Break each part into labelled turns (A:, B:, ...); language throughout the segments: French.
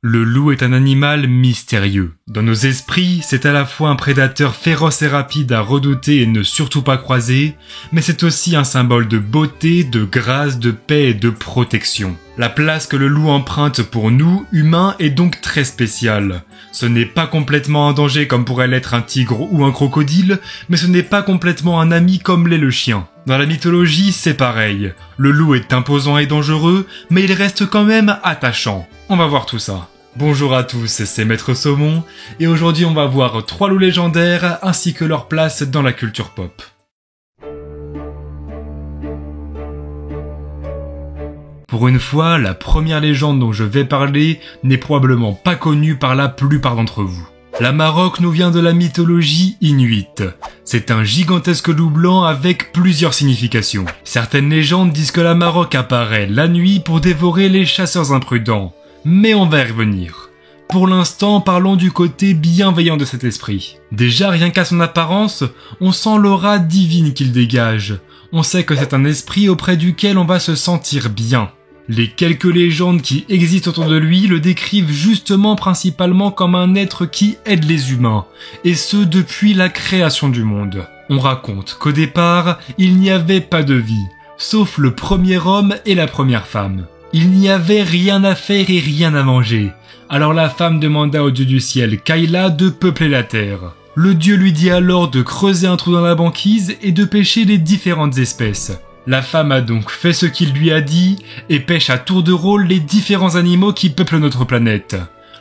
A: Le loup est un animal mystérieux. Dans nos esprits, c'est à la fois un prédateur féroce et rapide à redouter et ne surtout pas croiser, mais c'est aussi un symbole de beauté, de grâce, de paix et de protection. La place que le loup emprunte pour nous, humains, est donc très spéciale. Ce n'est pas complètement un danger comme pourrait l'être un tigre ou un crocodile, mais ce n'est pas complètement un ami comme l'est le chien. Dans la mythologie, c'est pareil. Le loup est imposant et dangereux, mais il reste quand même attachant. On va voir tout ça. Bonjour à tous, c'est Maître Saumon, et aujourd'hui on va voir 3 loups légendaires ainsi que leur place dans la culture pop. Pour une fois, la première légende dont je vais parler n'est probablement pas connue par la plupart d'entre vous. La Marok nous vient de la mythologie inuite. C'est un gigantesque loup blanc avec plusieurs significations. Certaines légendes disent que la Marok apparaît la nuit pour dévorer les chasseurs imprudents. Mais on va y revenir. Pour l'instant, parlons du côté bienveillant de cet esprit. Déjà, rien qu'à son apparence, on sent l'aura divine qu'il dégage. On sait que c'est un esprit auprès duquel on va se sentir bien. Les quelques légendes qui existent autour de lui le décrivent justement principalement comme un être qui aide les humains, et ce depuis la création du monde. On raconte qu'au départ, il n'y avait pas de vie, sauf le premier homme et la première femme. Il n'y avait rien à faire et rien à manger. Alors la femme demanda au dieu du ciel, Kaila, de peupler la terre. Le dieu lui dit alors de creuser un trou dans la banquise et de pêcher les différentes espèces. La femme a donc fait ce qu'il lui a dit et pêche à tour de rôle les différents animaux qui peuplent notre planète.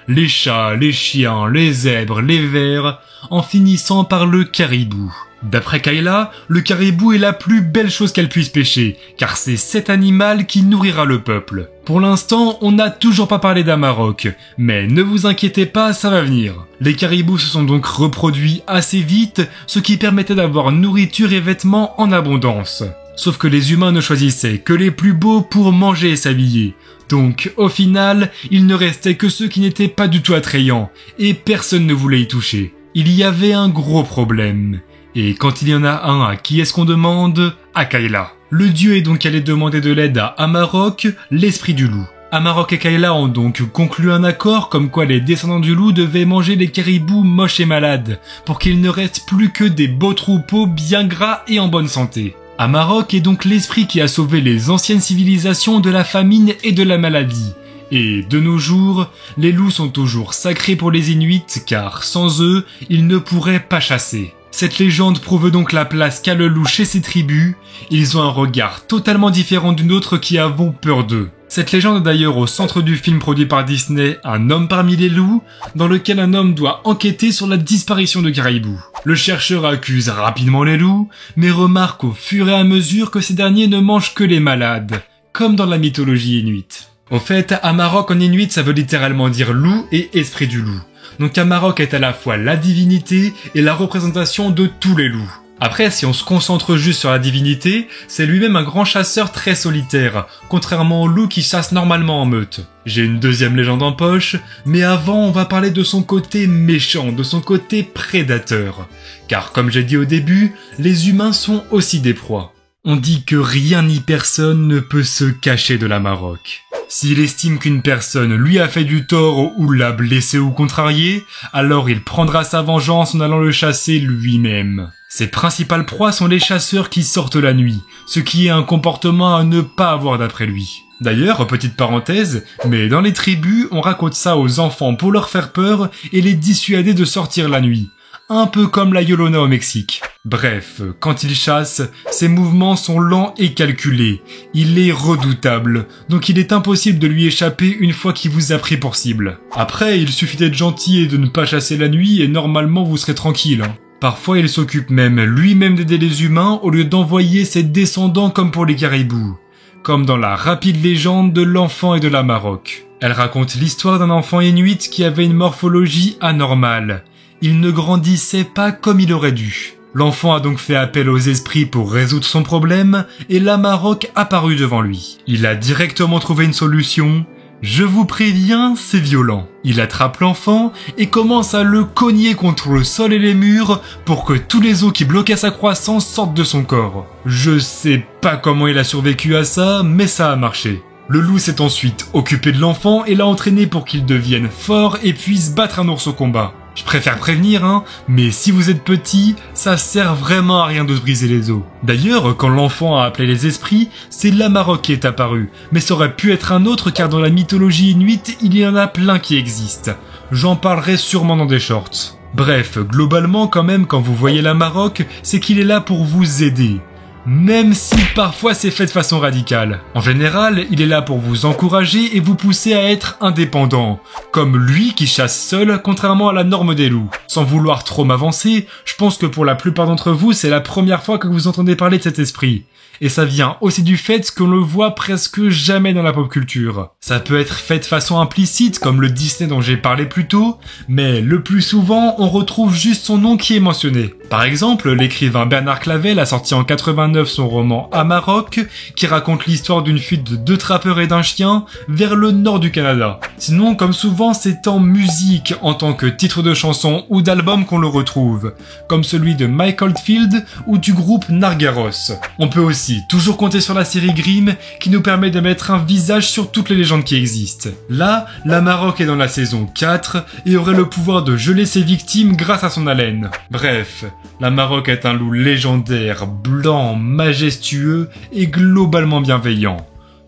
A: Les chats, les chiens, les zèbres, les vers, en finissant par le caribou. D'après Kaila, le caribou est la plus belle chose qu'elle puisse pêcher, car c'est cet animal qui nourrira le peuple. Pour l'instant, on n'a toujours pas parlé d'Amarok, mais ne vous inquiétez pas, ça va venir. Les caribous se sont donc reproduits assez vite, ce qui permettait d'avoir nourriture et vêtements en abondance. Sauf que les humains ne choisissaient que les plus beaux pour manger et s'habiller. Donc, au final, il ne restait que ceux qui n'étaient pas du tout attrayants, et personne ne voulait y toucher. Il y avait un gros problème. Et quand il y en a un, à qui est-ce qu'on demande? À Kaila. Le dieu est donc allé demander de l'aide à Amarok, l'esprit du loup. Amarok et Kaila ont donc conclu un accord comme quoi les descendants du loup devaient manger les caribous moches et malades, pour qu'il ne reste plus que des beaux troupeaux bien gras et en bonne santé. Amarok est donc l'esprit qui a sauvé les anciennes civilisations de la famine et de la maladie. Et de nos jours, les loups sont toujours sacrés pour les Inuits car sans eux, ils ne pourraient pas chasser. Cette légende prouve donc la place qu'a le loup chez ces tribus. Ils ont un regard totalement différent d'une autre qui avons peur d'eux. Cette légende est d'ailleurs au centre du film produit par Disney, Un homme parmi les loups, dans lequel un homme doit enquêter sur la disparition de caribous. Le chercheur accuse rapidement les loups, mais remarque au fur et à mesure que ces derniers ne mangent que les malades, comme dans la mythologie inuite. Au fait, Amarok en inuit ça veut littéralement dire loup et esprit du loup. Donc Amarok est à la fois la divinité et la représentation de tous les loups. Après, si on se concentre juste sur la divinité, c'est lui-même un grand chasseur très solitaire, contrairement au loup qui chasse normalement en meute. J'ai une deuxième légende en poche, mais avant on va parler de son côté méchant, de son côté prédateur. Car comme j'ai dit au début, les humains sont aussi des proies. On dit que rien ni personne ne peut se cacher de la Marok. S'il estime qu'une personne lui a fait du tort ou l'a blessé ou contrarié, alors il prendra sa vengeance en allant le chasser lui-même. Ses principales proies sont les chasseurs qui sortent la nuit, ce qui est un comportement à ne pas avoir d'après lui. D'ailleurs, petite parenthèse, mais dans les tribus, on raconte ça aux enfants pour leur faire peur et les dissuader de sortir la nuit. Un peu comme la Llorona au Mexique. Bref, quand il chasse, ses mouvements sont lents et calculés. Il est redoutable, donc il est impossible de lui échapper une fois qu'il vous a pris pour cible. Après, il suffit d'être gentil et de ne pas chasser la nuit et normalement vous serez tranquille. Parfois, il s'occupe même lui-même d'aider les humains au lieu d'envoyer ses descendants comme pour les caribous. Comme dans la rapide légende de l'enfant et de la Marok. Elle raconte l'histoire d'un enfant inuit qui avait une morphologie anormale. Il ne grandissait pas comme il aurait dû. L'enfant a donc fait appel aux esprits pour résoudre son problème et la Marok apparut devant lui. Il a directement trouvé une solution. Je vous préviens, c'est violent. Il attrape l'enfant et commence à le cogner contre le sol et les murs pour que tous les os qui bloquaient sa croissance sortent de son corps. Je sais pas comment il a survécu à ça, mais ça a marché. Le loup s'est ensuite occupé de l'enfant et l'a entraîné pour qu'il devienne fort et puisse battre un ours au combat. Je préfère prévenir, mais si vous êtes petit, ça sert vraiment à rien de se briser les os. D'ailleurs, quand l'enfant a appelé les esprits, c'est l'Amarok qui est apparu, mais ça aurait pu être un autre car dans la mythologie inuite, il y en a plein qui existent. J'en parlerai sûrement dans des shorts. Bref, globalement quand même, quand vous voyez l'Amarok, c'est qu'il est là pour vous aider. Même si parfois c'est fait de façon radicale. En général, il est là pour vous encourager et vous pousser à être indépendant. Comme lui qui chasse seul, contrairement à la norme des loups. Sans vouloir trop m'avancer, je pense que pour la plupart d'entre vous, c'est la première fois que vous entendez parler de cet esprit. Et ça vient aussi du fait qu'on le voit presque jamais dans la pop culture. Ça peut être fait de façon implicite, comme le Disney dont j'ai parlé plus tôt, mais le plus souvent, on retrouve juste son nom qui est mentionné. Par exemple, l'écrivain Bernard Clavel a sorti en 89 son roman Amarok, qui raconte l'histoire d'une fuite de 2 trappeurs et d'un chien vers le nord du Canada. Sinon, comme souvent, c'est en musique, en tant que titre de chanson ou d'album qu'on le retrouve, comme celui de Mike Oldfield ou du groupe Nargaros. On peut aussi toujours compter sur la série Grimm, qui nous permet de mettre un visage sur toutes les légendes qui existent. Là, l'Amarok est dans la saison 4 et aurait le pouvoir de geler ses victimes grâce à son haleine. Bref, l'Amarok est un loup légendaire, blanc, majestueux et globalement bienveillant.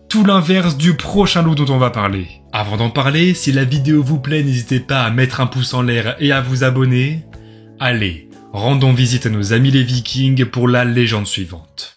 A: Tout l'inverse du prochain loup dont on va parler. Avant d'en parler, si la vidéo vous plaît, n'hésitez pas à mettre un pouce en l'air et à vous abonner. Allez, rendons visite à nos amis les Vikings pour la légende suivante.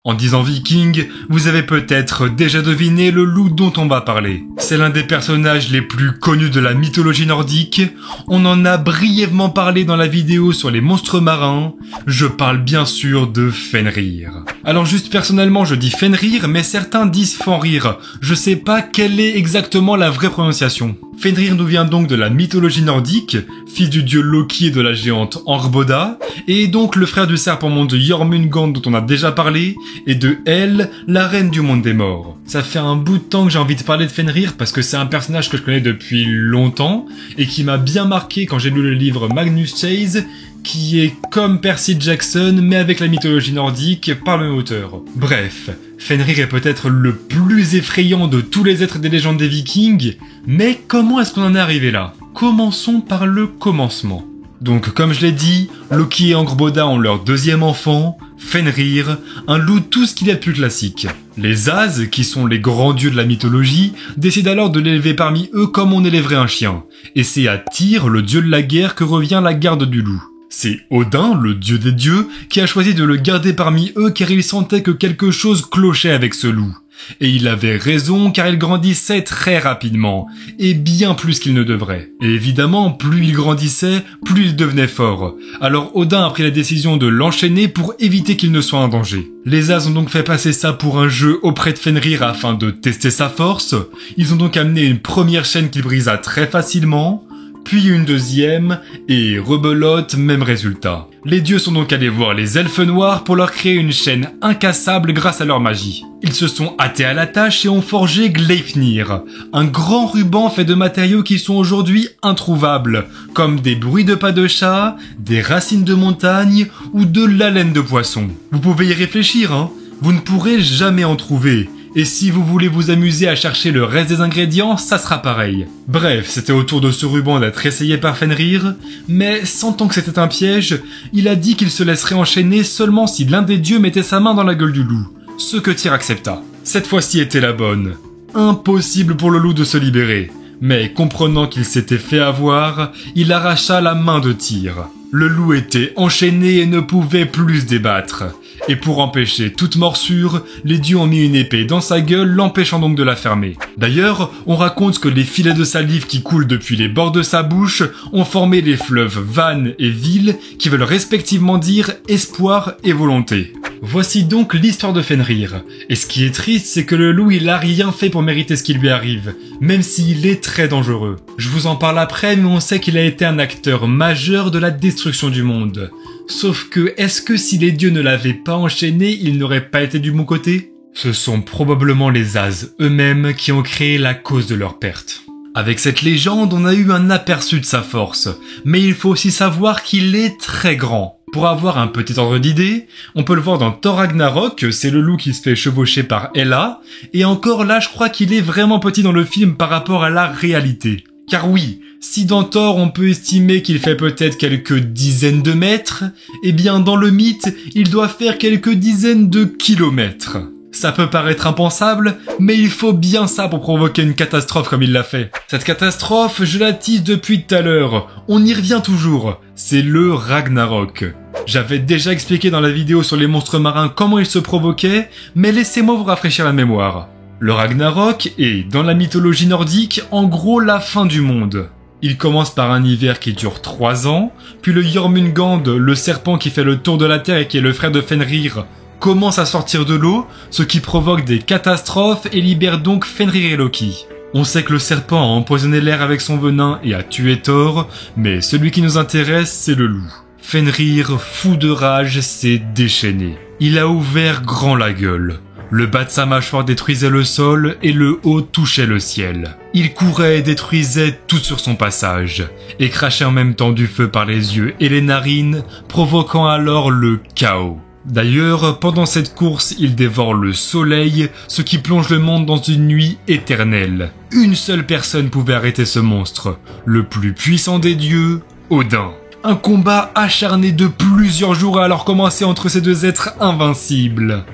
A: En disant Viking, vous avez peut-être déjà deviné le loup dont on va parler. C'est l'un des personnages les plus connus de la mythologie nordique. On en a brièvement parlé dans la vidéo sur les monstres marins. Je parle bien sûr de Fenrir. Alors juste personnellement je dis Fenrir, mais certains disent Fenrir. Je sais pas quelle est exactement la vraie prononciation. Fenrir nous vient donc de la mythologie nordique, fils du dieu Loki et de la géante Angrboda, et donc le frère du serpent monde Jormungand dont on a déjà parlé, et de Elle, la reine du monde des morts. Ça fait un bout de temps que j'ai envie de parler de Fenrir parce que c'est un personnage que je connais depuis longtemps, et qui m'a bien marqué quand j'ai lu le livre Magnus Chase, qui est comme Percy Jackson, mais avec la mythologie nordique par le même auteur. Bref, Fenrir est peut-être le plus effrayant de tous les êtres des légendes des Vikings, mais comment est-ce qu'on en est arrivé là? Commençons par le commencement. Donc comme je l'ai dit, Loki et Angrboda ont leur deuxième enfant, Fenrir, un loup tout ce qu'il y a de plus classique. Les As, qui sont les grands dieux de la mythologie, décident alors de l'élever parmi eux comme on élèverait un chien. Et c'est à Tyr, le dieu de la guerre, que revient la garde du loup. C'est Odin, le dieu des dieux, qui a choisi de le garder parmi eux car il sentait que quelque chose clochait avec ce loup. Et il avait raison car il grandissait très rapidement, et bien plus qu'il ne devrait. Et évidemment, plus il grandissait, plus il devenait fort. Alors Odin a pris la décision de l'enchaîner pour éviter qu'il ne soit un danger. Les As ont donc fait passer ça pour un jeu auprès de Fenrir afin de tester sa force. Ils ont donc amené une première chaîne qu'il brisa très facilement, puis une deuxième, et rebelote, même résultat. Les dieux sont donc allés voir les elfes noirs pour leur créer une chaîne incassable grâce à leur magie. Ils se sont hâtés à la tâche et ont forgé Gleipnir, un grand ruban fait de matériaux qui sont aujourd'hui introuvables, comme des bruits de pas de chat, des racines de montagne ou de la laine de poisson. Vous pouvez y réfléchir, vous ne pourrez jamais en trouver. Et si vous voulez vous amuser à chercher le reste des ingrédients, ça sera pareil. Bref, c'était au tour de ce ruban d'être essayé par Fenrir, mais sentant que c'était un piège, il a dit qu'il se laisserait enchaîner seulement si l'un des dieux mettait sa main dans la gueule du loup, ce que Tyr accepta. Cette fois-ci était la bonne. Impossible pour le loup de se libérer, mais comprenant qu'il s'était fait avoir, il arracha la main de Tyr. Le loup était enchaîné et ne pouvait plus se débattre. Et pour empêcher toute morsure, les dieux ont mis une épée dans sa gueule, l'empêchant donc de la fermer. D'ailleurs, on raconte que les filets de salive qui coulent depuis les bords de sa bouche ont formé les fleuves Van et Vil, qui veulent respectivement dire espoir et volonté. Voici donc l'histoire de Fenrir. Et ce qui est triste, c'est que le loup il a rien fait pour mériter ce qui lui arrive, même s'il est très dangereux. Je vous en parle après, mais on sait qu'il a été un acteur majeur de la destruction du monde. Sauf que, est-ce que si les dieux ne l'avaient pas enchaîné, il n'aurait pas été du bon côté? Ce sont probablement les As eux-mêmes qui ont créé la cause de leur perte. Avec cette légende, on a eu un aperçu de sa force, mais il faut aussi savoir qu'il est très grand. Pour avoir un petit ordre d'idée, on peut le voir dans Thor Ragnarok, c'est le loup qui se fait chevaucher par Hela, et encore là je crois qu'il est vraiment petit dans le film par rapport à la réalité. Car oui, si dans Thor on peut estimer qu'il fait peut-être quelques dizaines de mètres, eh bien dans le mythe, il doit faire quelques dizaines de kilomètres. Ça peut paraître impensable, mais il faut bien ça pour provoquer une catastrophe comme il l'a fait. Cette catastrophe, je la tease depuis tout à l'heure, on y revient toujours, c'est le Ragnarok. J'avais déjà expliqué dans la vidéo sur les monstres marins comment ils se provoquaient, mais laissez-moi vous rafraîchir la mémoire. Le Ragnarok est, dans la mythologie nordique, en gros la fin du monde. Il commence par un hiver qui dure 3 ans, puis le Jormungand, le serpent qui fait le tour de la Terre et qui est le frère de Fenrir, commence à sortir de l'eau, ce qui provoque des catastrophes et libère donc Fenrir et Loki. On sait que le serpent a empoisonné l'air avec son venin et a tué Thor, mais celui qui nous intéresse, c'est le loup. Fenrir, fou de rage, s'est déchaîné. Il a ouvert grand la gueule. Le bas de sa mâchoire détruisait le sol et le haut touchait le ciel. Il courait et détruisait tout sur son passage, et crachait en même temps du feu par les yeux et les narines, provoquant alors le chaos. D'ailleurs, pendant cette course, il dévore le soleil, ce qui plonge le monde dans une nuit éternelle. Une seule personne pouvait arrêter ce monstre, le plus puissant des dieux, Odin. Un combat acharné de plusieurs jours a alors commencé entre ces deux êtres invincibles.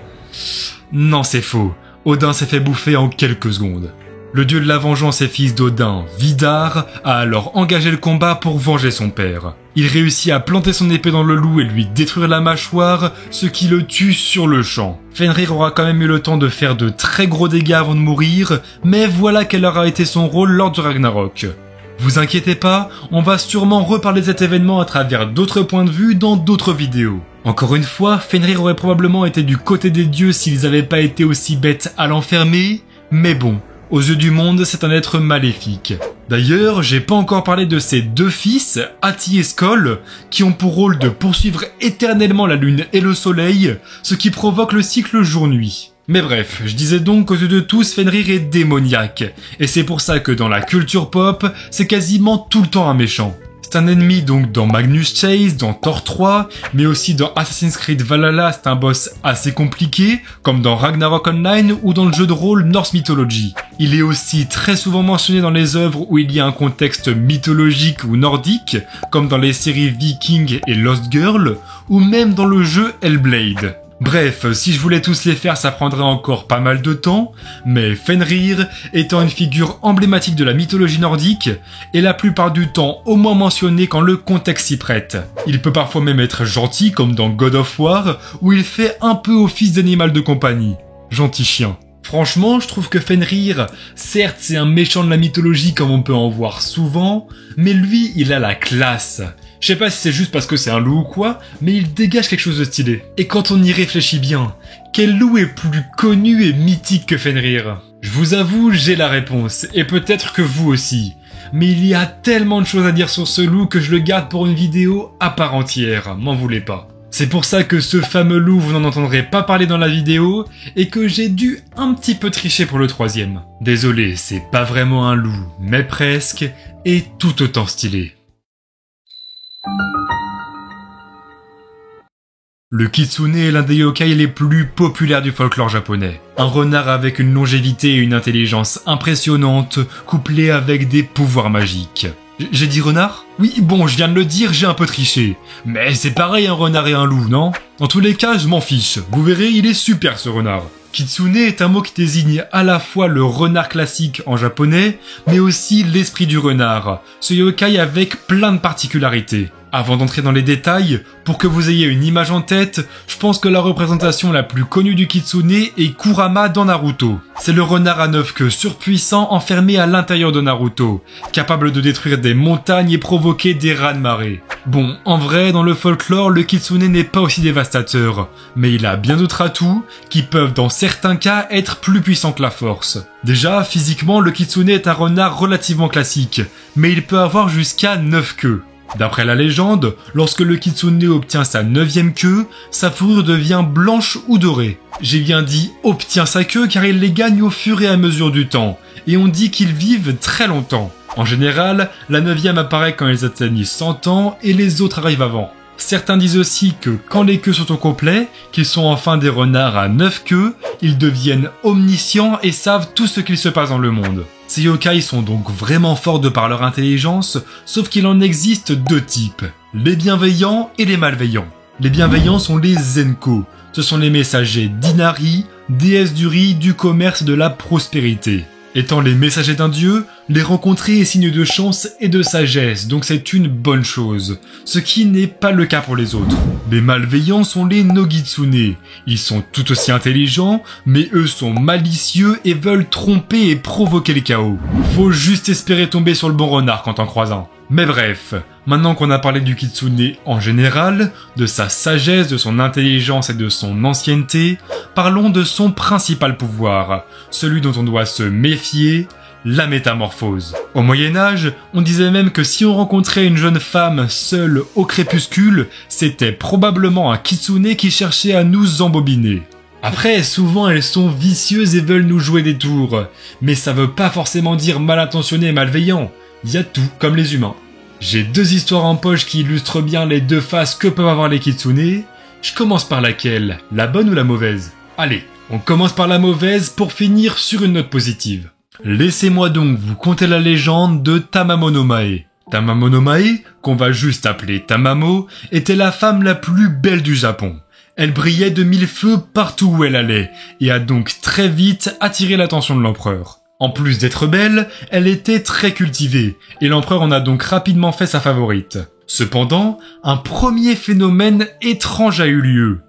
A: Non, c'est faux. Odin s'est fait bouffer en quelques secondes. Le dieu de la vengeance et fils d'Odin, Vidar, a alors engagé le combat pour venger son père. Il réussit à planter son épée dans le loup et lui détruire la mâchoire, ce qui le tue sur le champ. Fenrir aura quand même eu le temps de faire de très gros dégâts avant de mourir, mais voilà quel aura été son rôle lors du Ragnarok. Vous inquiétez pas, on va sûrement reparler de cet événement à travers d'autres points de vue dans d'autres vidéos. Encore une fois, Fenrir aurait probablement été du côté des dieux s'ils n'avaient pas été aussi bêtes à l'enfermer, mais bon, aux yeux du monde, c'est un être maléfique. D'ailleurs, j'ai pas encore parlé de ses deux fils, Ati et Skoll, qui ont pour rôle de poursuivre éternellement la lune et le soleil, ce qui provoque le cycle jour-nuit. Mais bref, je disais donc qu'aux yeux de tous, Fenrir est démoniaque, et c'est pour ça que dans la culture pop, c'est quasiment tout le temps un méchant. C'est un ennemi donc dans Magnus Chase, dans Thor 3, mais aussi dans Assassin's Creed Valhalla, c'est un boss assez compliqué, comme dans Ragnarok Online ou dans le jeu de rôle Norse Mythology. Il est aussi très souvent mentionné dans les œuvres où il y a un contexte mythologique ou nordique, comme dans les séries Viking et Lost Girl, ou même dans le jeu Hellblade. Bref, si je voulais tous les faire, ça prendrait encore pas mal de temps, mais Fenrir étant une figure emblématique de la mythologie nordique, est la plupart du temps au moins mentionné quand le contexte s'y prête. Il peut parfois même être gentil, comme dans God of War, où il fait un peu office d'animal de compagnie. Gentil chien. Franchement, je trouve que Fenrir, certes c'est un méchant de la mythologie comme on peut en voir souvent, mais lui, il a la classe. Je sais pas si c'est juste parce que c'est un loup ou quoi, mais il dégage quelque chose de stylé. Et quand on y réfléchit bien, quel loup est plus connu et mythique que Fenrir? Je vous avoue, j'ai la réponse, et peut-être que vous aussi. Mais il y a tellement de choses à dire sur ce loup que je le garde pour une vidéo à part entière, m'en voulez pas. C'est pour ça que ce fameux loup, vous n'en entendrez pas parler dans la vidéo, et que j'ai dû un petit peu tricher pour le troisième. Désolé, c'est pas vraiment un loup, mais presque, et tout autant stylé. Le kitsune est l'un des yokai les plus populaires du folklore japonais. Un renard avec une longévité et une intelligence impressionnantes, couplée avec des pouvoirs magiques. J'ai dit renard? Oui, bon, je viens de le dire, j'ai un peu triché. Mais c'est pareil un renard et un loup, non? Dans tous les cas, je m'en fiche. Vous verrez, il est super ce renard. Kitsune est un mot qui désigne à la fois le renard classique en japonais, mais aussi l'esprit du renard, ce yokai avec plein de particularités. Avant d'entrer dans les détails, pour que vous ayez une image en tête, je pense que la représentation la plus connue du kitsune est Kurama dans Naruto. C'est le renard à 9 queues surpuissant enfermé à l'intérieur de Naruto, capable de détruire des montagnes et provoquer des raz-de-marée. Bon, en vrai, dans le folklore, le kitsune n'est pas aussi dévastateur, mais il a bien d'autres atouts qui peuvent dans certains cas être plus puissants que la force. Déjà, physiquement, le kitsune est un renard relativement classique, mais il peut avoir jusqu'à 9 queues. D'après la légende, lorsque le kitsune obtient sa 9e queue, sa fourrure devient blanche ou dorée. J'ai bien dit obtient sa queue car il les gagne au fur et à mesure du temps, et on dit qu'ils vivent très longtemps. En général, la 9e apparaît quand ils atteignent 100 ans et les autres arrivent avant. Certains disent aussi que quand les queues sont au complet, qu'ils sont enfin des renards à 9 queues, ils deviennent omniscients et savent tout ce qu'il se passe dans le monde. Ces yokai sont donc vraiment forts de par leur intelligence, sauf qu'il en existe deux types, les bienveillants et les malveillants. Les bienveillants sont les Zenko, ce sont les messagers d'Inari, déesse du riz, du commerce et de la prospérité. Étant les messagers d'un dieu, les rencontrer est signe de chance et de sagesse, donc c'est une bonne chose, ce qui n'est pas le cas pour les autres. Les malveillants sont les Nogitsune. Ils sont tout aussi intelligents, mais eux sont malicieux et veulent tromper et provoquer le chaos. Faut juste espérer tomber sur le bon renard quand en croisant. Mais bref, maintenant qu'on a parlé du kitsune en général, de sa sagesse, de son intelligence et de son ancienneté, parlons de son principal pouvoir, celui dont on doit se méfier, la métamorphose. Au Moyen-Âge, on disait même que si on rencontrait une jeune femme seule au crépuscule, c'était probablement un kitsune qui cherchait à nous embobiner. Après, souvent elles sont vicieuses et veulent nous jouer des tours, mais ça veut pas forcément dire mal intentionné et malveillant. Y a tout, comme les humains. J'ai deux histoires en poche qui illustrent bien les deux faces que peuvent avoir les kitsune. Je commence par laquelle? La bonne ou la mauvaise? Allez, on commence par la mauvaise pour finir sur une note positive. Laissez-moi donc vous conter la légende de Tamamo no Mae. Tamamo no Mae, qu'on va juste appeler Tamamo, était la femme la plus belle du Japon. Elle brillait de mille feux partout où elle allait, et a donc très vite attiré l'attention de l'empereur. En plus d'être belle, elle était très cultivée, et l'empereur en a donc rapidement fait sa favorite. Cependant, un premier phénomène étrange a eu lieu.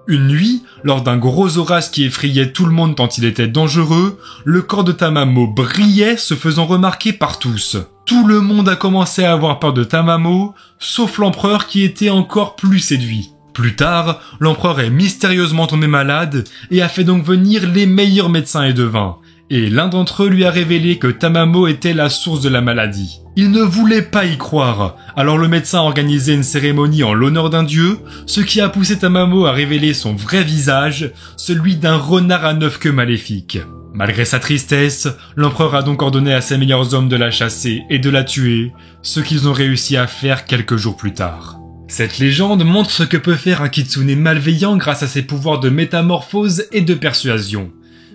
A: Une nuit, lors d'un gros orage qui effrayait tout le monde tant il était dangereux, le corps de Tamamo brillait, se faisant remarquer par tous. Tout le monde a commencé à avoir peur de Tamamo, sauf l'empereur qui était encore plus séduit. Plus tard, l'empereur est mystérieusement tombé malade et a fait donc venir les meilleurs médecins et devins. Et l'un d'entre eux lui a révélé que Tamamo était la source de la maladie. Il ne voulait pas y croire, alors le médecin a organisé une cérémonie en l'honneur d'un dieu, ce qui a poussé Tamamo à révéler son vrai visage, celui d'un renard à 9 queues maléfique. Malgré sa tristesse, l'empereur a donc ordonné à ses meilleurs hommes de la chasser et de la tuer, ce qu'ils ont réussi à faire quelques jours plus tard. Cette légende montre ce que peut faire un kitsune malveillant grâce à ses pouvoirs de métamorphose et de persuasion.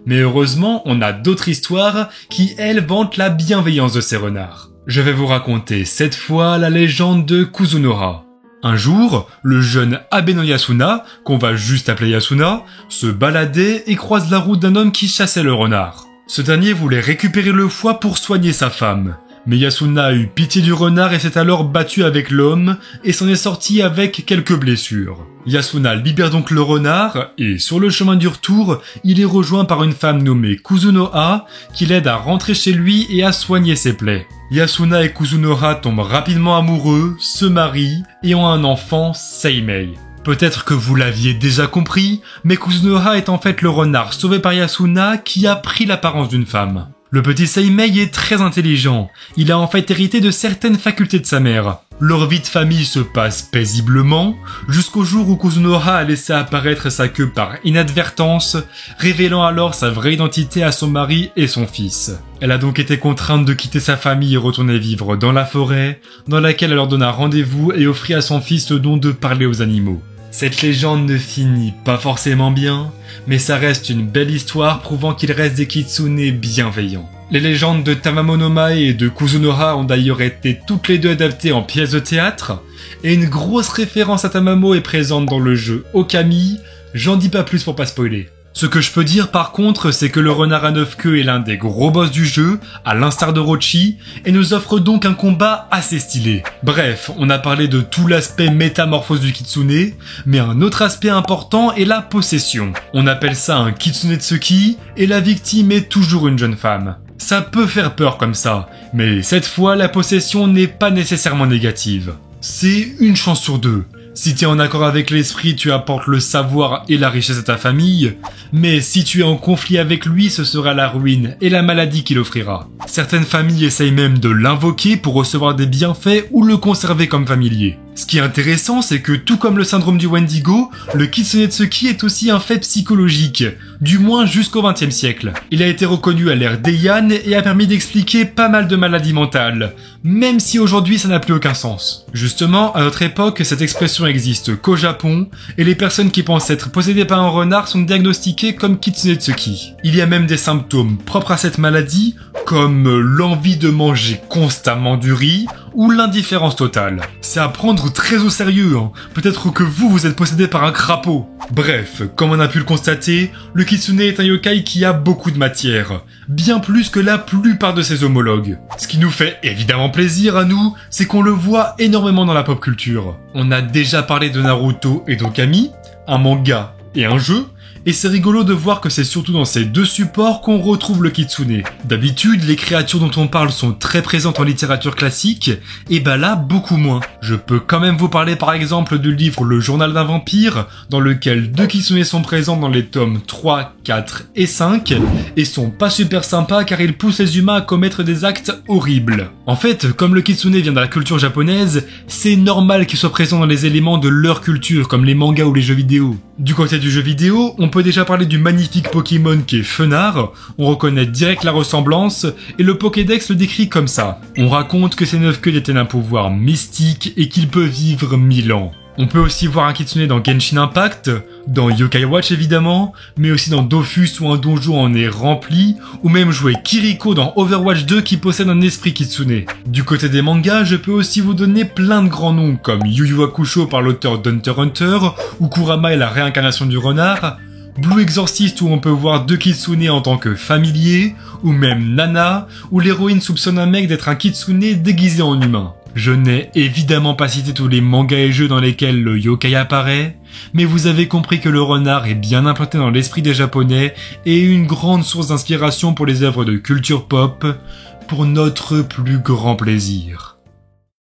A: Mais heureusement, on a d'autres histoires qui, elles, vantent la bienveillance de ces renards. Je vais vous raconter cette fois la légende de Kuzunoha. Un jour, le jeune Abe no Yasuna, qu'on va juste appeler Yasuna, se baladait et croise la route d'un homme qui chassait le renard. Ce dernier voulait récupérer le foie pour soigner sa femme. Mais Yasuna a eu pitié du renard et s'est alors battu avec l'homme et s'en est sorti avec quelques blessures. Yasuna libère donc le renard et sur le chemin du retour, il est rejoint par une femme nommée Kuzunoha qui l'aide à rentrer chez lui et à soigner ses plaies. Yasuna et Kuzunoha tombent rapidement amoureux, se marient et ont un enfant, Seimei. Peut-être que vous l'aviez déjà compris, mais Kuzunoha est en fait le renard sauvé par Yasuna qui a pris l'apparence d'une femme. Le petit Seimei est très intelligent, il a en fait hérité de certaines facultés de sa mère. Leur vie de famille se passe paisiblement, jusqu'au jour où Kuzunoha a laissé apparaître sa queue par inadvertance, révélant alors sa vraie identité à son mari et son fils. Elle a donc été contrainte de quitter sa famille et retourner vivre dans la forêt, dans laquelle elle leur donna rendez-vous et offrit à son fils le don de parler aux animaux. Cette légende ne finit pas forcément bien, mais ça reste une belle histoire prouvant qu'il reste des kitsune bienveillants. Les légendes de Tamamo no Mae et de Kuzunoha ont d'ailleurs été toutes les deux adaptées en pièces de théâtre, et une grosse référence à Tamamo est présente dans le jeu Okami, j'en dis pas plus pour pas spoiler. Ce que je peux dire par contre, c'est que le renard à 9 queues est l'un des gros boss du jeu, à l'instar de Rochi, et nous offre donc un combat assez stylé. Bref, on a parlé de tout l'aspect métamorphose du kitsune, mais un autre aspect important est la possession. On appelle ça un kitsune tsuki, et la victime est toujours une jeune femme. Ça peut faire peur comme ça, mais cette fois la possession n'est pas nécessairement négative. C'est une chance sur deux. Si tu es en accord avec l'esprit, tu apportes le savoir et la richesse à ta famille, mais si tu es en conflit avec lui, ce sera la ruine et la maladie qu'il offrira. Certaines familles essayent même de l'invoquer pour recevoir des bienfaits ou le conserver comme familier. Ce qui est intéressant, c'est que tout comme le syndrome du Wendigo, le Kitsunetsuki est aussi un fait psychologique, du moins jusqu'au XXe siècle. Il a été reconnu à l'ère d'Heian et a permis d'expliquer pas mal de maladies mentales, même si aujourd'hui ça n'a plus aucun sens. Justement, à notre époque, cette expression existe qu'au Japon, et les personnes qui pensent être possédées par un renard sont diagnostiquées comme Kitsunetsuki. Il y a même des symptômes propres à cette maladie, comme l'envie de manger constamment du riz, ou l'indifférence totale. C'est à prendre très au sérieux, hein. Peut-être que vous êtes possédé par un crapaud. Bref, comme on a pu le constater, le kitsune est un yokai qui a beaucoup de matière, bien plus que la plupart de ses homologues. Ce qui nous fait évidemment plaisir à nous, c'est qu'on le voit énormément dans la pop culture. On a déjà parlé de Naruto et d'Okami, un manga et un jeu, et c'est rigolo de voir que c'est surtout dans ces deux supports qu'on retrouve le kitsune. D'habitude, les créatures dont on parle sont très présentes en littérature classique, et bah là, beaucoup moins. Je peux quand même vous parler par exemple du livre Le Journal d'un vampire, dans lequel deux kitsune sont présents dans les tomes 3, 4 et 5, et sont pas super sympas car ils poussent les humains à commettre des actes horribles. En fait, comme le kitsune vient de la culture japonaise, c'est normal qu'il soit présent dans les éléments de leur culture, comme les mangas ou les jeux vidéo. Du côté du jeu vidéo, on peut déjà parler du magnifique Pokémon qui est Fenard, on reconnaît direct la ressemblance, et le Pokédex le décrit comme ça. On raconte que ces 9 queues détiennent un pouvoir mystique et qu'il peut vivre 1000 ans. On peut aussi voir un kitsune dans Genshin Impact, dans Yokai Watch évidemment, mais aussi dans Dofus où un donjon en est rempli, ou même jouer Kiriko dans Overwatch 2 qui possède un esprit kitsune. Du côté des mangas, je peux aussi vous donner plein de grands noms comme Yu Yu Hakusho par l'auteur d'Hunter x Hunter, ou Kurama et la réincarnation du renard, Blue Exorcist où on peut voir deux kitsune en tant que familiers, ou même Nana, où l'héroïne soupçonne un mec d'être un kitsune déguisé en humain. Je n'ai évidemment pas cité tous les mangas et jeux dans lesquels le yokai apparaît, mais vous avez compris que le renard est bien implanté dans l'esprit des japonais et une grande source d'inspiration pour les œuvres de culture pop, pour notre plus grand plaisir.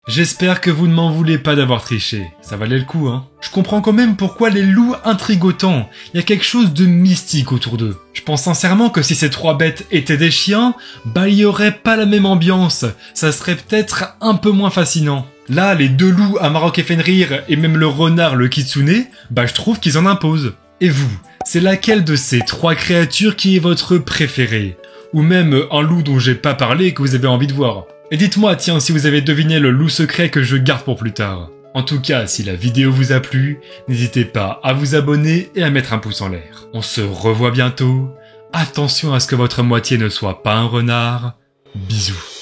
A: J'espère que vous ne m'en voulez pas d'avoir triché, ça valait le coup hein. Je comprends quand même pourquoi les loups intriguent autant, il y a quelque chose de mystique autour d'eux. Je pense sincèrement que si ces trois bêtes étaient des chiens, bah il y aurait pas la même ambiance, ça serait peut-être un peu moins fascinant. Là, les deux loups, Amarok et Fenrir, et même le renard, le kitsune, bah je trouve qu'ils en imposent. Et vous, c'est laquelle de ces trois créatures qui est votre préférée? Ou même un loup dont j'ai pas parlé et que vous avez envie de voir? Et dites-moi, tiens, si vous avez deviné le loup secret que je garde pour plus tard. En tout cas, si la vidéo vous a plu, n'hésitez pas à vous abonner et à mettre un pouce en l'air. On se revoit bientôt. Attention à ce que votre moitié ne soit pas un renard. Bisous.